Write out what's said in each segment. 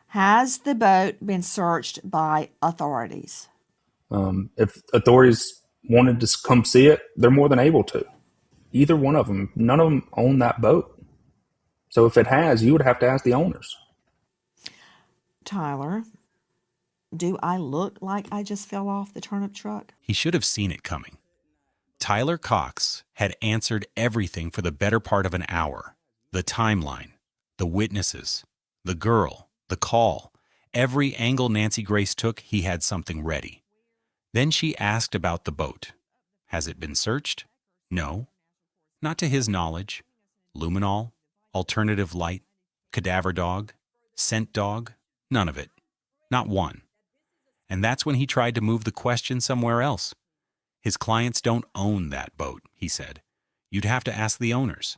Has the boat been searched by authorities? If authorities wanted to come see it, they're more than able to. Either one of them, none of them own that boat. So if it has, you would have to ask the owners. Tyler, do I look like I just fell off the turnip truck? He should have seen it coming. Tyler Cox had answered everything for the better part of an hour. The timeline, the witnesses, the girl, the call. Every angle Nancy Grace took, he had something ready. Then she asked about the boat. Has it been searched? No. Not to his knowledge. Luminol, alternative light, cadaver dog, scent dog, none of it. Not one. And that's when he tried to move the question somewhere else. His clients don't own that boat, he said. You'd have to ask the owners.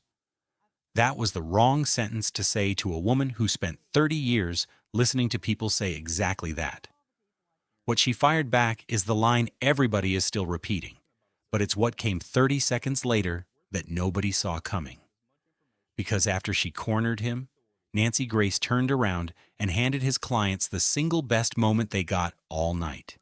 That was the wrong sentence to say to a woman who spent 30 years listening to people say exactly that. What she fired back is the line everybody is still repeating, but it's what came 30 seconds later that nobody saw coming. Because after she cornered him, Nancy Grace turned around and handed his clients the single best moment they got all night.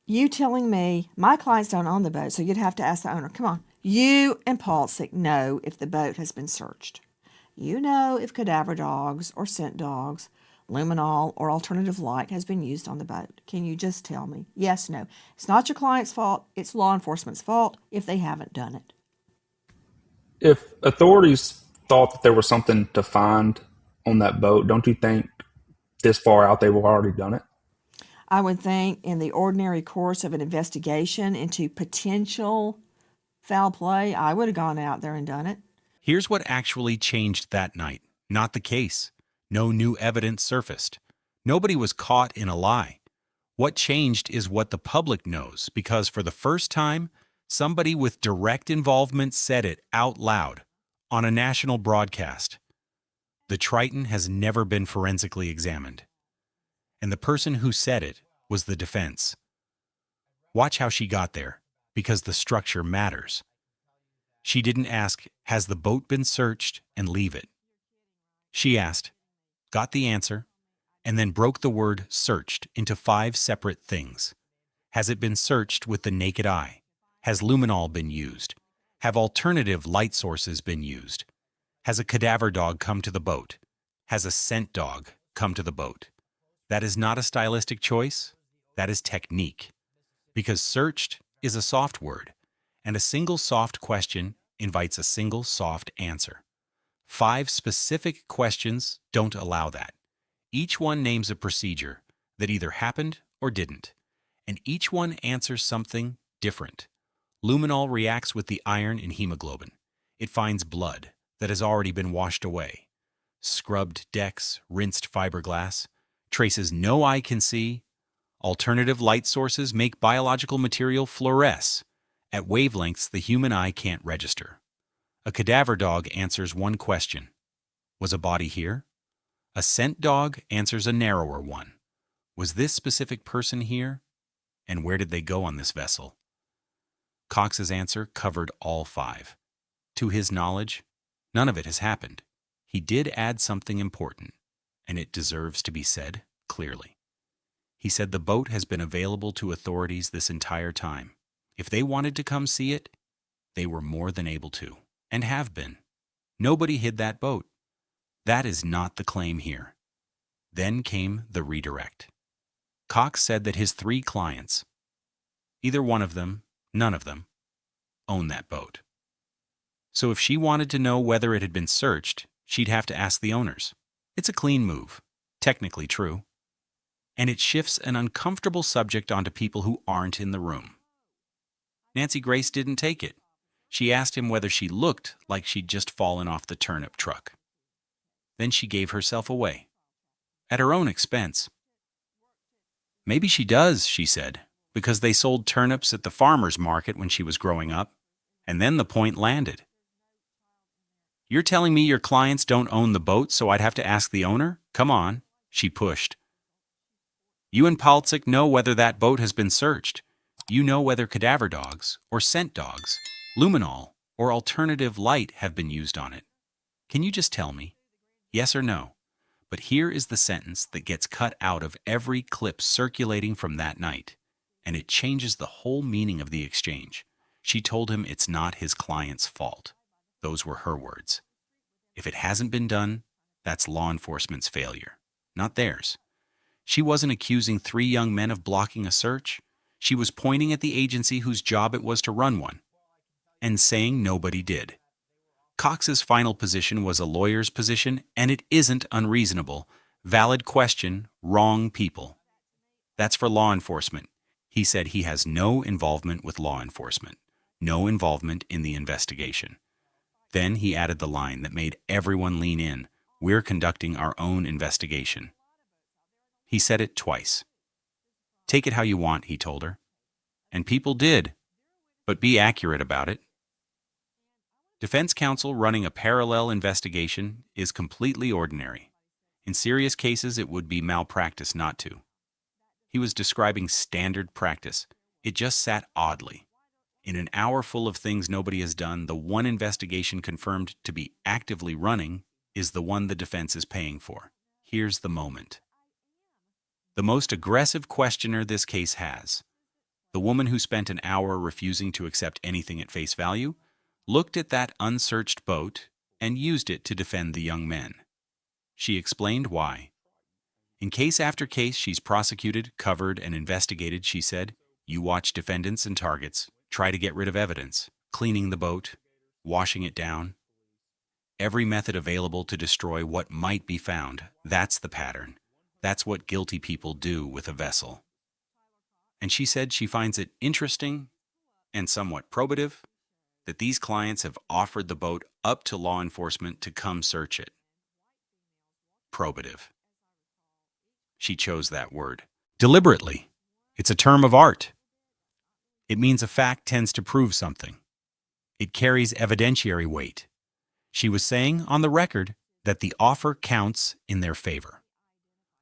You telling me my clients don't own the boat, so you'd have to ask the owner. Come on. You and Paulsick know if the boat has been searched. You know if cadaver dogs or scent dogs, luminol or alternative light has been used on the boat. Can you just tell me? Yes, no. It's not your client's fault. It's law enforcement's fault if they haven't done it. If authorities thought that there was something to find on that boat, don't you think this far out they would have already done it? I would think in the ordinary course of an investigation into potential foul play, I would have gone out there and done it. Here's what actually changed that night. Not the case. No new evidence surfaced. Nobody was caught in a lie. What changed is what the public knows, because for the first time, somebody with direct involvement said it out loud on a national broadcast. The Triton has never been forensically examined. And the person who said it was the defense. Watch how she got there, because the structure matters. She didn't ask, has the boat been searched, and leave it. She asked, got the answer, and then broke the word searched into 5 separate things. Has it been searched with the naked eye? Has luminol been used? Have alternative light sources been used? Has a cadaver dog come to the boat? Has a scent dog come to the boat? That is not a stylistic choice. That is technique. Because searched is a soft word, and a single soft question invites a single soft answer. 5 specific questions don't allow that. Each one names a procedure that either happened or didn't, and each one answers something different. Luminol reacts with the iron in hemoglobin. It finds blood that has already been washed away. Scrubbed decks, rinsed fiberglass, traces no eye can see. Alternative light sources make biological material fluoresce at wavelengths the human eye can't register. A cadaver dog answers one question. Was a body here? A scent dog answers a narrower one. Was this specific person here? And where did they go on this vessel? Cox's answer covered all 5. To his knowledge, none of it has happened. He did add something important, and it deserves to be said clearly. He said the boat has been available to authorities this entire time. If they wanted to come see it, they were more than able to, and have been. Nobody hid that boat. That is not the claim here. Then came the redirect. Cox said that his 3 clients, either one of them, none of them, own that boat. So if she wanted to know whether it had been searched, she'd have to ask the owners. It's a clean move, technically true. And it shifts an uncomfortable subject onto people who aren't in the room. Nancy Grace didn't take it. She asked him whether she looked like she'd just fallen off the turnip truck. Then she gave herself away, at her own expense. Maybe she does, she said, because they sold turnips at the farmer's market when she was growing up, and then the point landed. You're telling me your clients don't own the boat, so I'd have to ask the owner? Come on, she pushed. You and Paltzik know whether that boat has been searched. You know whether cadaver dogs or scent dogs, luminol or alternative light have been used on it. Can you just tell me? Yes or no? But here is the sentence that gets cut out of every clip circulating from that night, and it changes the whole meaning of the exchange. She told him it's not his client's fault. Those were her words. If it hasn't been done, that's law enforcement's failure, not theirs. She wasn't accusing 3 young men of blocking a search. She was pointing at the agency whose job it was to run one, and saying nobody did. Cox's final position was a lawyer's position, and it isn't unreasonable. Valid question, wrong people. That's for law enforcement. He said he has no involvement with law enforcement, no involvement in the investigation. Then he added the line that made everyone lean in. We're conducting our own investigation. He said it twice. Take it how you want, he told her. And people did, but be accurate about it. Defense counsel running a parallel investigation is completely ordinary. In serious cases, it would be malpractice not to. He was describing standard practice. It just sat oddly. In an hour full of things nobody has done, the one investigation confirmed to be actively running is the one the defense is paying for. Here's the moment. The most aggressive questioner this case has, the woman who spent an hour refusing to accept anything at face value, looked at that unsearched boat and used it to defend the young men. She explained why. In case after case she's prosecuted, covered, and investigated, she said, you watch defendants and targets, try to get rid of evidence, cleaning the boat, washing it down. Every method available to destroy what might be found, that's the pattern. That's what guilty people do with a vessel. And she said she finds it interesting and somewhat probative that these clients have offered the boat up to law enforcement to come search it. Probative. She chose that word deliberately. It's a term of art. It means a fact tends to prove something. It carries evidentiary weight. She was saying on the record that the offer counts in their favor.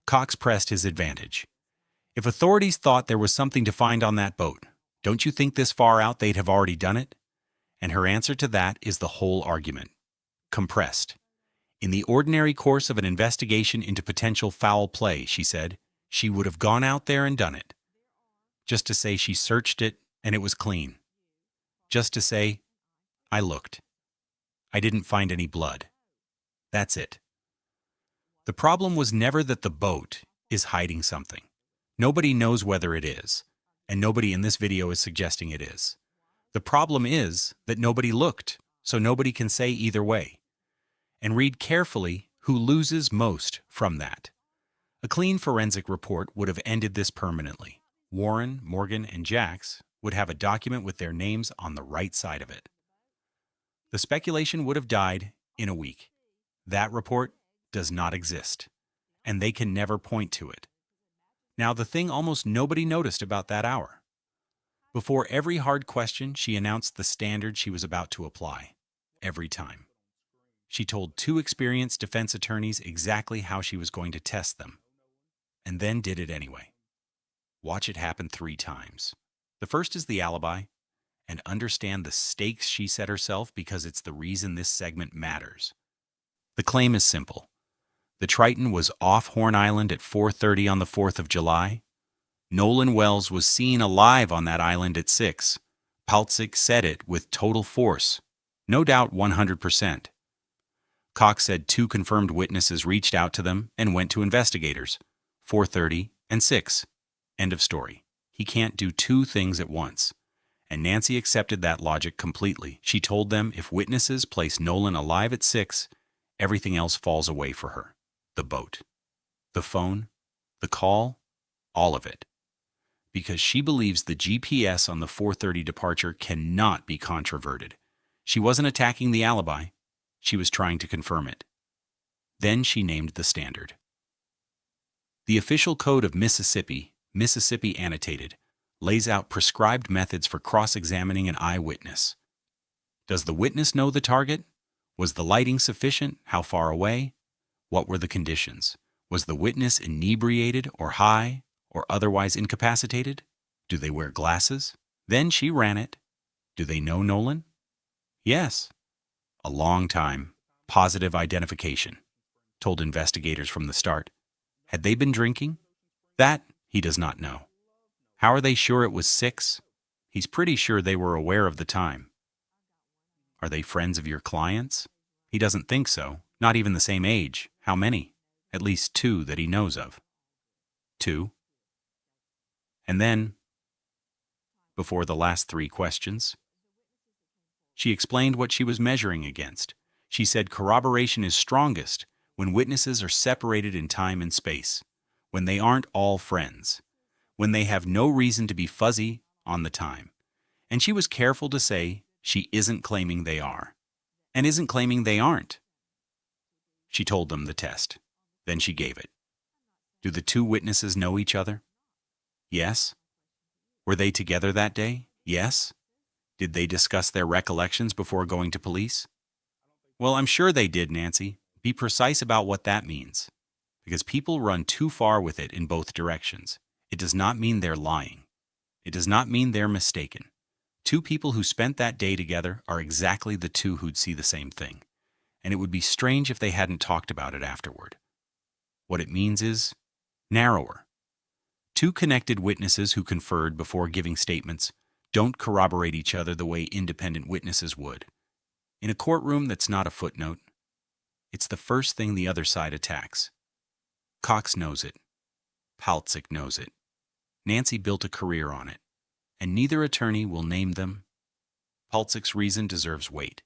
Cox pressed his advantage. If authorities thought there was something to find on that boat, don't you think this far out they'd have already done it? And her answer to that is the whole argument. Compressed. In the ordinary course of an investigation into potential foul play, she said, she would have gone out there and done it. Just to say she searched it and it was clean. Just to say, I looked. I didn't find any blood. That's it. The problem was never that the boat is hiding something. Nobody knows whether it is, and nobody in this video is suggesting it is. The problem is that nobody looked, so nobody can say either way. And read carefully who loses most from that. A clean forensic report would have ended this permanently. Warren, Morgan, and Jax would have a document with their names on the right side of it. The speculation would have died in a week. That report does not exist, and they can never point to it. Now, the thing almost nobody noticed about that hour. Before every hard question, she announced the standard she was about to apply, every time. She told 2 experienced defense attorneys exactly how she was going to test them, and then did it anyway. Watch it happen 3 times. The first is the alibi, and understand the stakes she set herself because it's the reason this segment matters. The claim is simple. The Triton was off Horn Island at 4:30 on the 4th of July. Nolan Wells was seen alive on that island at 6. Paltzik said it with total force, no doubt 100%. Cox said 2 confirmed witnesses reached out to them and went to investigators, 4:30 and 6. End of story. He can't do 2 things at once. And Nancy accepted that logic completely. She told them if witnesses place Nolan alive at 6, everything else falls away for her. The boat, the phone, the call, all of it. Because she believes the GPS on the 4:30 departure cannot be controverted. She wasn't attacking the alibi. She was trying to confirm it. Then she named the standard. The official code of Mississippi, Mississippi Annotated, lays out prescribed methods for cross-examining an eyewitness. Does the witness know the target? Was the lighting sufficient? How far away? What were the conditions? Was the witness inebriated or high or otherwise incapacitated? Do they wear glasses? Then she ran it. Do they know Nolan? Yes. A long time. Positive identification. told investigators from the start. Had they been drinking? That he does not know. How are they sure it was 6? He's pretty sure they were aware of the time. Are they friends of your clients? He doesn't think so. Not even the same age. How many? At least 2 that he knows of. 2. And then, before the last 3 questions, she explained what she was measuring against. She said corroboration is strongest when witnesses are separated in time and space, when they aren't all friends, when they have no reason to be fuzzy on the time. And she was careful to say she isn't claiming they are, and isn't claiming they aren't. She told them the test. Then she gave it. Do the 2 witnesses know each other? Yes. Were they together that day? Yes. Did they discuss their recollections before going to police? Well, I'm sure they did, Nancy. Be precise about what that means, because people run too far with it in both directions. It does not mean they're lying. It does not mean they're mistaken. 2 people who spent that day together are exactly the 2 who'd see the same thing, and it would be strange if they hadn't talked about it afterward. What it means is narrower. 2 connected witnesses who conferred before giving statements don't corroborate each other the way independent witnesses would. In a courtroom that's not a footnote, it's the first thing the other side attacks. Cox knows it. Paltzik knows it. Nancy built a career on it, and neither attorney will name them. Paltzik's reason deserves weight.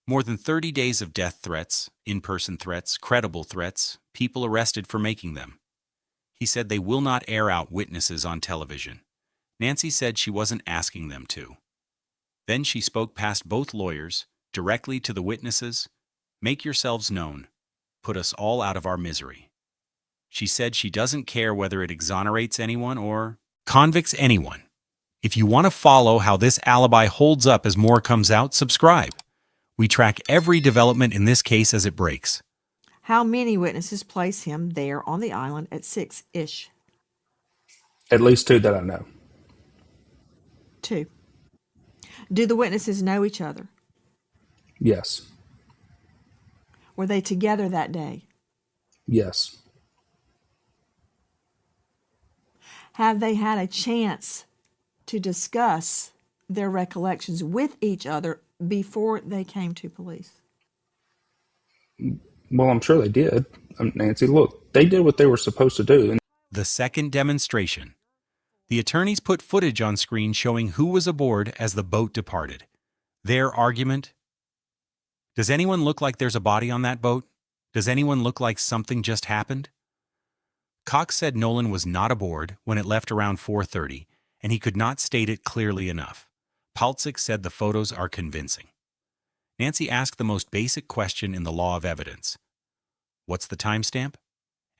More than 30 days of death threats, in-person threats, credible threats, people arrested for making them. He said they will not air out witnesses on television. Nancy said she wasn't asking them to. Then she spoke past both lawyers, directly to the witnesses. Make yourselves known. Put us all out of our misery. She said she doesn't care whether it exonerates anyone or convicts anyone. If you want to follow how this alibi holds up as more comes out, subscribe. We track every development in this case as it breaks. How many witnesses place him there on the island at 6-ish? At least 2 that I know. 2. Do the witnesses know each other? Yes. Were they together that day? Yes. Have they had a chance to discuss their recollections with each other before they came to police? Well, I'm sure they did. Nancy, look, they did what they were supposed to do. The second demonstration. The attorneys put footage on screen showing who was aboard as the boat departed. Their argument? Does anyone look like there's a body on that boat? Does anyone look like something just happened? Cox said Nolan was not aboard when it left around 4:30, and he could not state it clearly enough. Paltzik said the photos are convincing. Nancy asked the most basic question in the law of evidence. What's the timestamp?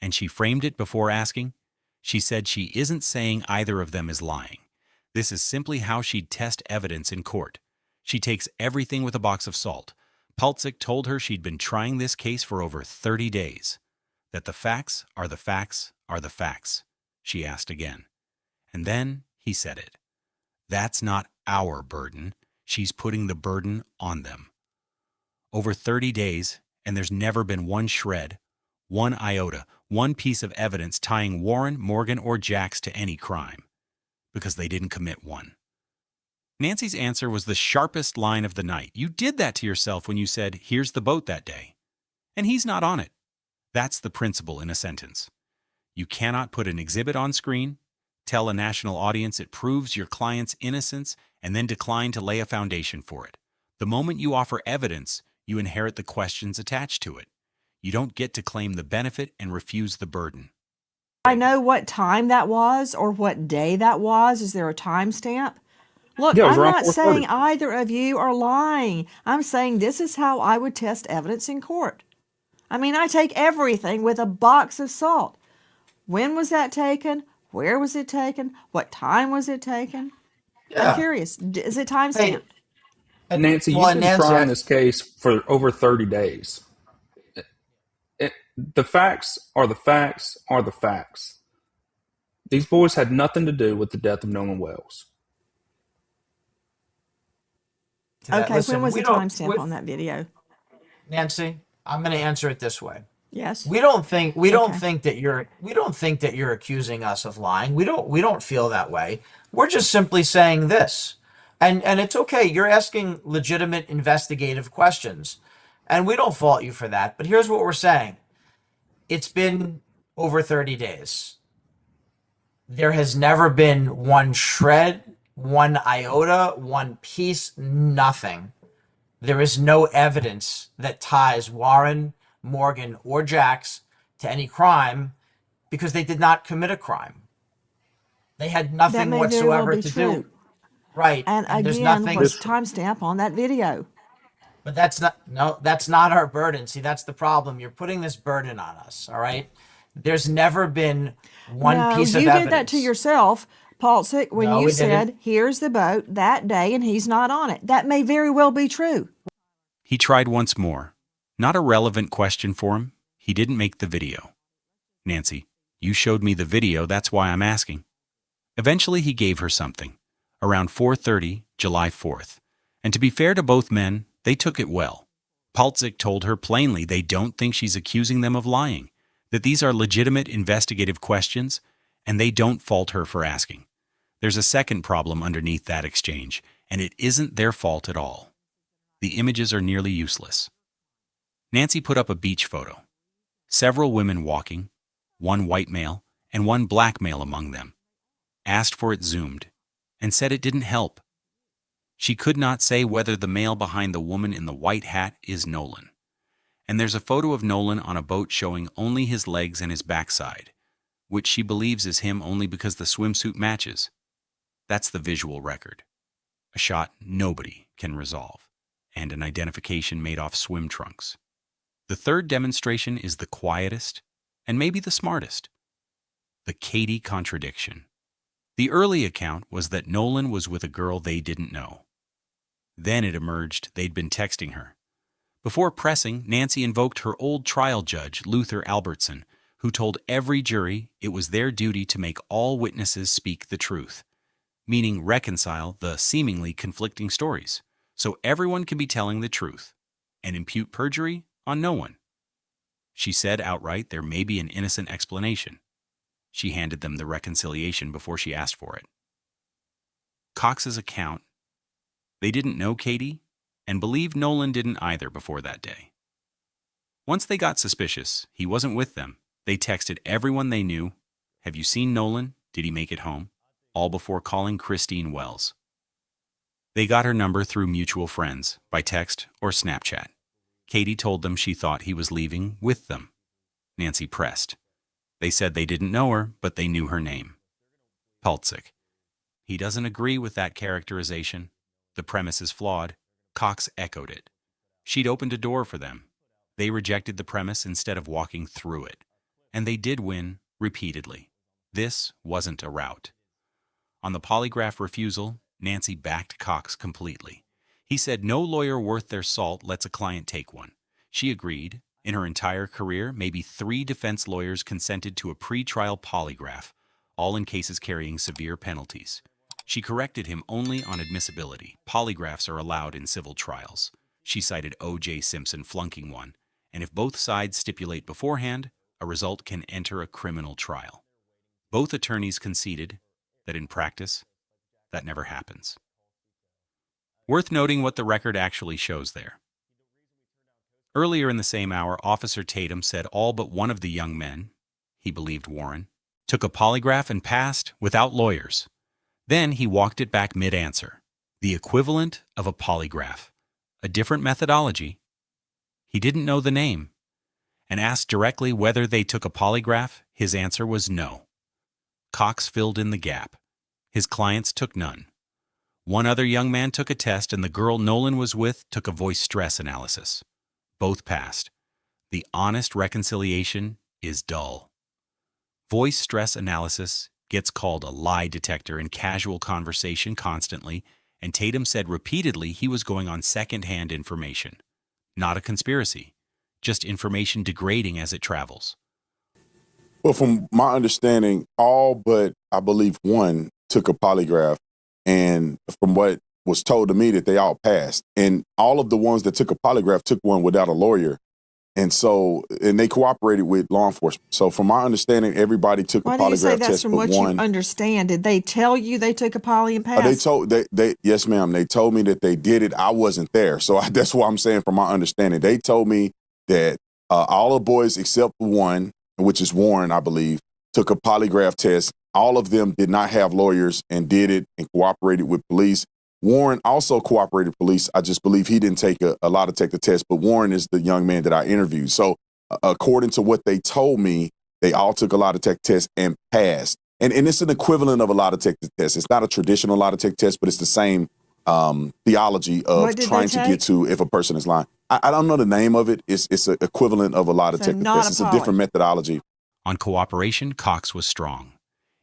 And she framed it before asking. She said she isn't saying either of them is lying. This is simply how she'd test evidence in court. She takes everything with a box of salt. Paltzik told her she'd been trying this case for over 30 days. That the facts are the facts are the facts, she asked again. And then he said it. That's not our burden. She's putting the burden on them. Over 30 days, and there's never been one shred, one iota, one piece of evidence tying Warren, Morgan, or Jax to any crime, because they didn't commit one. Nancy's answer was the sharpest line of the night. You did that to yourself when you said, here's the boat that day. And he's not on it. That's the principle in a sentence. You cannot put an exhibit on screen, tell a national audience it proves your client's innocence, and then decline to lay a foundation for it. The moment you offer evidence, you inherit the questions attached to it. You don't get to claim the benefit and refuse the burden. I know what time that was or what day that was. Is there a timestamp? Look, Yeah, it was I'm around not 4:30. saying either of you are lying. I'm saying this is how I would test evidence in court. I mean, I take everything with a box of salt. When was that taken? Where was it taken? What time was it taken? I'm Yeah. curious. Is it Hey, timestamped? Nancy, well, you've been Nancy, trying this case for over 30 days. The facts are the facts are the facts. These boys had nothing to do with the death of Nolan Wells. Okay, when listen, was we the don't, timestamp on that video? Nancy, I'm going to answer it this way. Yes. We don't think Okay. that you're accusing us of lying. We don't feel that way. We're just simply saying this. And it's okay. You're asking legitimate investigative questions. And we don't fault you for that. But here's what we're saying. It's been over 30 days. There has never been one shred, one iota, one piece, nothing. There is no evidence that ties Warren, Morgan, or Jax to any crime because they did not commit a crime. They had That nothing may very well whatsoever be to do. true. Right. And And there's again, nothing, what's This the timestamp on that video? but that's not, no, that's not our burden. See, that's the problem. You're putting this burden on us. All right. There's never been one No, piece of you did that to evidence. yourself, Paulsick, when No, you we didn't. said, here's the boat that day and he's not on it. That may very well be true. He tried once more. Not a relevant question for him. He didn't make the video. Nancy, you showed me the video, that's why I'm asking. Eventually he gave her something. Around 4:30, July 4th. And to be fair to both men, they took it well. Paltzik told her plainly they don't think she's accusing them of lying, that these are legitimate investigative questions, and they don't fault her for asking. There's a second problem underneath that exchange, and it isn't their fault at all. The images are nearly useless. Nancy put up a beach photo. Several women walking, one white male and one black male among them. Asked for it zoomed, and said it didn't help. She could not say whether the male behind the woman in the white hat is Nolan. And there's a photo of Nolan on a boat showing only his legs and his backside, which she believes is him only because the swimsuit matches. That's the visual record. A shot nobody can resolve, and an identification made off swim trunks. The third demonstration is the quietest, and maybe the smartest. The Katie contradiction. The early account was that Nolan was with a girl they didn't know. Then it emerged they'd been texting her. Before pressing, Nancy invoked her old trial judge, Luther Albertson, who told every jury it was their duty to make all witnesses speak the truth, meaning reconcile the seemingly conflicting stories, so everyone can be telling the truth, and impute perjury on no one. She said outright there may be an innocent explanation. She handed them the reconciliation before she asked for it. Cox's account. They didn't know Katie, and believed Nolan didn't either before that day. Once they got suspicious, he wasn't with them. They texted everyone they knew, "Have you seen Nolan? Did he make it home?" All before calling Christine Wells. They got her number through mutual friends, by text or Snapchat. Katie told them she thought he was leaving with them. Nancy pressed. They said they didn't know her, but they knew her name. Paltzik. He doesn't agree with that characterization. The premise is flawed. Cox echoed it. She'd opened a door for them. They rejected the premise instead of walking through it. And they did win, repeatedly. This wasn't a rout. On the polygraph refusal, Nancy backed Cox completely. He said no lawyer worth their salt lets a client take one. She agreed. In her entire career, maybe 3 defense lawyers consented to a pre-trial polygraph, all in cases carrying severe penalties. She corrected him only on admissibility. Polygraphs are allowed in civil trials. She cited O.J. Simpson flunking one, and if both sides stipulate beforehand, a result can enter a criminal trial. Both attorneys conceded that in practice, that never happens. Worth noting what the record actually shows there. Earlier in the same hour, Officer Tatum said all but one of the young men, he believed Warren, took a polygraph and passed without lawyers. Then he walked it back mid-answer, the equivalent of a polygraph, a different methodology. He didn't know the name, and asked directly whether they took a polygraph. His answer was no. Cox filled in the gap. His clients took none. One other young man took a test, and the girl Nolan was with took a voice stress analysis. Both passed. The honest reconciliation is dull. Voice stress analysis gets called a lie detector in casual conversation constantly, and Tatum said repeatedly he was going on second-hand information. Not a conspiracy, just information degrading as it travels. Well, from my understanding, all but I believe one took a polygraph, and from what was told to me that they all passed. And all of the ones that took a polygraph took one without a lawyer. And so, and they cooperated with law enforcement. So from my understanding, everybody took Why a do you say polygraph that's test from but what one. you understand? Did they tell you they took a poly and They passed? told they yes, ma'am. They told me that they did it. I wasn't there, so that's why I'm saying from my understanding. They told me that all the boys except one, which is Warren, I believe, took a polygraph test. All of them did not have lawyers and did it and cooperated with police. Warren also cooperated with police. I just believe he didn't take a lie detector test, but Warren is the young man that I interviewed. So according to what they told me, they all took a lie detector test and passed. And it's an equivalent of a lie detector test. It's not a traditional lie detector test, but it's the same theology of What did they trying to get take? to if a person is lying. I don't know the name of it. It's an equivalent of a lie detector not test. a It's a poly. different methodology. On cooperation, Cox was strong.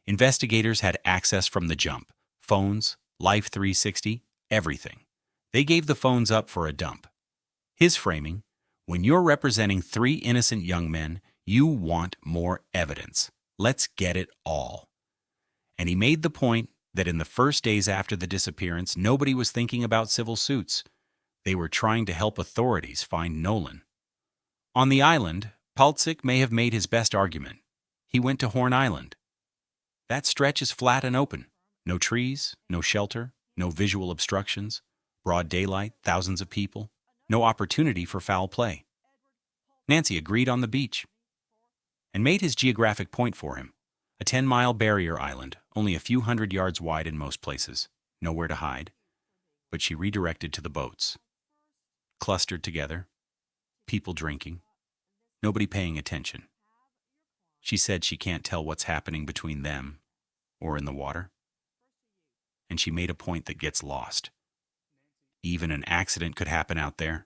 Investigators had access from the jump. Phones, Life 360, everything. They gave the phones up for a dump. His framing: when you're representing 3 innocent young men, you want more evidence. Let's get it all. And he made the point that in the first days after the disappearance, nobody was thinking about civil suits. They were trying to help authorities find Nolan. On the island, Paltzik may have made his best argument. He went to Horn Island. That stretch is flat and open. No trees, no shelter, no visual obstructions, broad daylight, thousands of people, no opportunity for foul play. Nancy agreed on the beach and made his geographic point for him. A 10-mile barrier island, only a few hundred yards wide in most places, nowhere to hide. But she redirected to the boats. Clustered together, people drinking, nobody paying attention. She said she can't tell what's happening between them or in the water. And she made a point that gets lost. Even an accident could happen out there.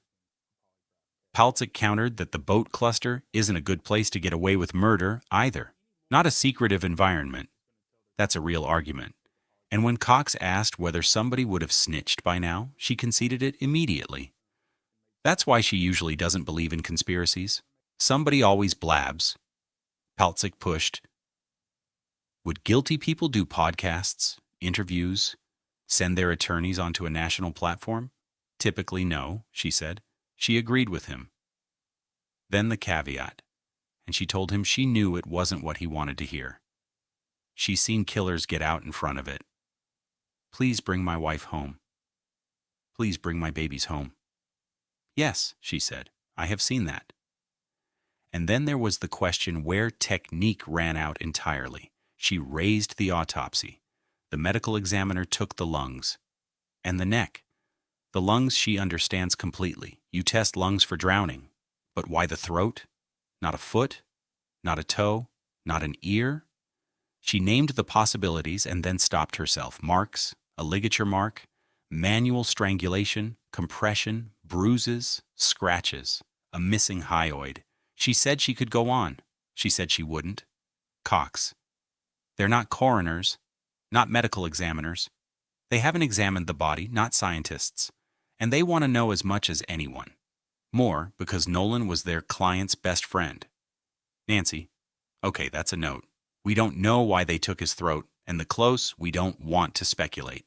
Paltzik countered that the boat cluster isn't a good place to get away with murder either. Not a secretive environment. That's a real argument. And when Cox asked whether somebody would have snitched by now, she conceded it immediately. That's why she usually doesn't believe in conspiracies. Somebody always blabs. Paltzik pushed. Would guilty people do podcasts, interviews, send their attorneys onto a national platform? Typically no, she said. She agreed with him. Then the caveat, and she told him she knew it wasn't what he wanted to hear. She's seen killers get out in front of it. Please bring my wife home. Please bring my babies home. Yes, she said, I have seen that. And then there was the question where technique ran out entirely. She raised the autopsy. The medical examiner took the lungs. And the neck. The lungs she understands completely. You test lungs for drowning. But why the throat? Not a foot? Not a toe? Not an ear? She named the possibilities and then stopped herself. Marks, a ligature mark, manual strangulation, compression, bruises, scratches, a missing hyoid. She said she could go on. She said she wouldn't. Cox. They're not coroners, not medical examiners. They haven't examined the body, not scientists. And they want to know as much as anyone. More because Nolan was their client's best friend. Nancy. Okay, that's a note. We don't know why they took his throat, and the close, we don't want to speculate.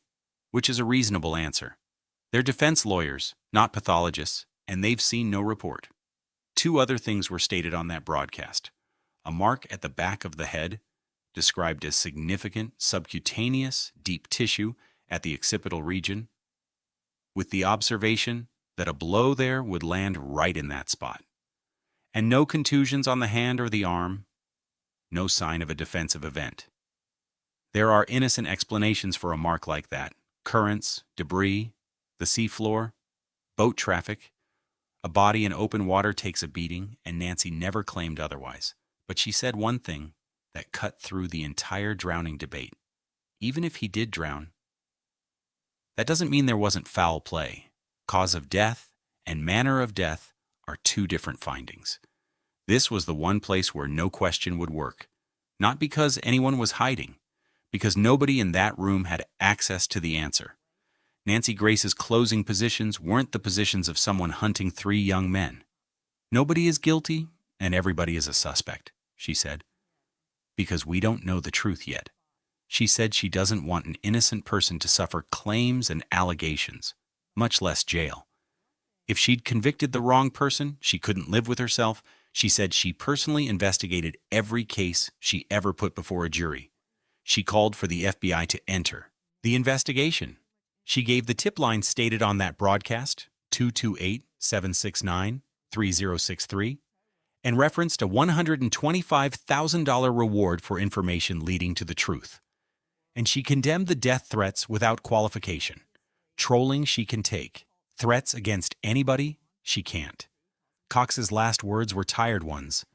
Which is a reasonable answer. They're defense lawyers, not pathologists, and they've seen no report. 2 other things were stated on that broadcast. A mark at the back of the head, described as significant subcutaneous deep tissue at the occipital region, with the observation that a blow there would land right in that spot. And no contusions on the hand or the arm, no sign of a defensive event. There are innocent explanations for a mark like that. Currents, debris, the seafloor, boat traffic. A body in open water takes a beating, and Nancy never claimed otherwise. But she said one thing that cut through the entire drowning debate. Even if he did drown, that doesn't mean there wasn't foul play. Cause of death and manner of death are 2 different findings. This was the one place where no question would work. Not because anyone was hiding, because nobody in that room had access to the answer. Nancy Grace's closing positions weren't the positions of someone hunting 3 young men. Nobody is guilty, and everybody is a suspect, she said. Because we don't know the truth yet. She said she doesn't want an innocent person to suffer claims and allegations, much less jail. If she'd convicted the wrong person, she couldn't live with herself. She said she personally investigated every case she ever put before a jury. She called for the FBI to enter the investigation. She gave the tip line stated on that broadcast, 228-769-3063, and referenced a $125,000 reward for information leading to the truth. And she condemned the death threats without qualification. Trolling she can take. Threats against anybody she can't. Cox's last words were tired ones.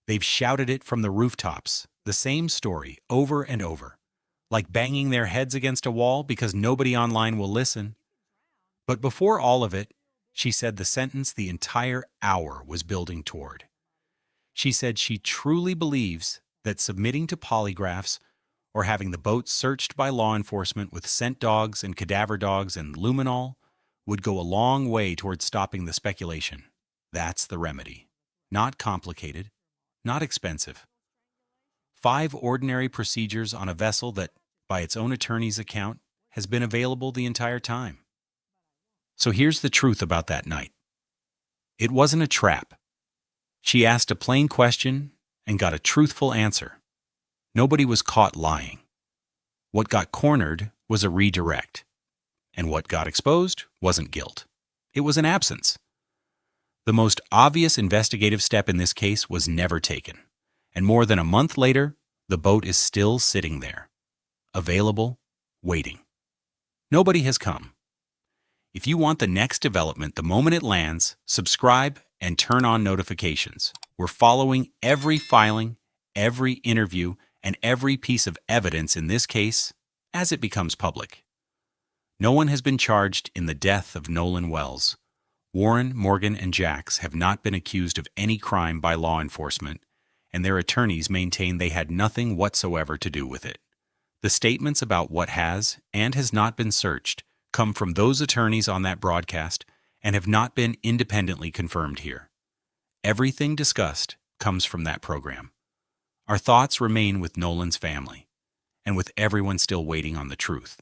They've shouted it from the rooftops, the same story over and over, like banging their heads against a wall because nobody online will listen. But before all of it, she said the sentence the entire hour was building toward. She said she truly believes that submitting to polygraphs or having the boat searched by law enforcement with scent dogs and cadaver dogs and luminol would go a long way towards stopping the speculation. That's the remedy. Not complicated, not expensive. 5 ordinary procedures on a vessel that, by its own attorney's account, has been available the entire time. So here's the truth about that night. It wasn't a trap. She asked a plain question and got a truthful answer. Nobody was caught lying. What got cornered was a redirect. And what got exposed wasn't guilt. It was an absence. The most obvious investigative step in this case was never taken. And more than a month later, the boat is still sitting there, available, waiting. Nobody has come. If you want the next development the moment it lands, subscribe and turn on notifications. We're following every filing, every interview, and every piece of evidence in this case as it becomes public. No one has been charged in the death of Nolan Wells. Warren, Morgan, and Jax have not been accused of any crime by law enforcement, and their attorneys maintain they had nothing whatsoever to do with it. The statements about what has and has not been searched come from those attorneys on that broadcast and have not been independently confirmed here. Everything discussed comes from that program. Our thoughts remain with Nolan's family and with everyone still waiting on the truth.